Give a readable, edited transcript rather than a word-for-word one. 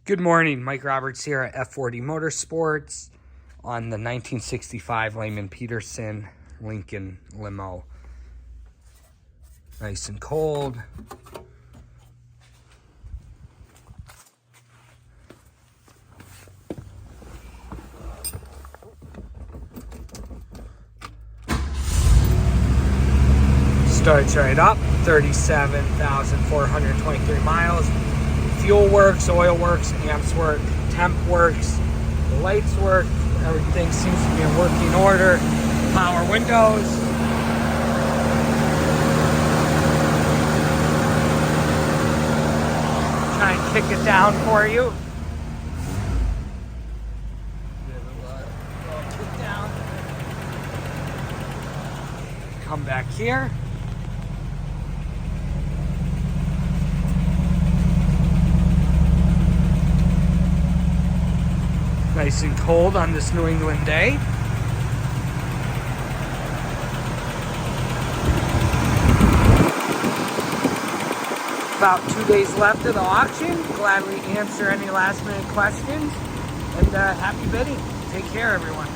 Good morning, Mike Roberts here at F40 Motorsports on the 1965 Lehman Peterson Lincoln Limo. Nice and cold. Starts right up, 37,423 miles. Fuel works, oil works, amps work, temp works, the lights work, everything seems to be in working order. Power windows. Try and kick it down for you. Kick down. Come back here. Nice and cold on this New England day. About 2 days left of the auction. Gladly answer any last minute questions. And happy bidding. Take care, everyone.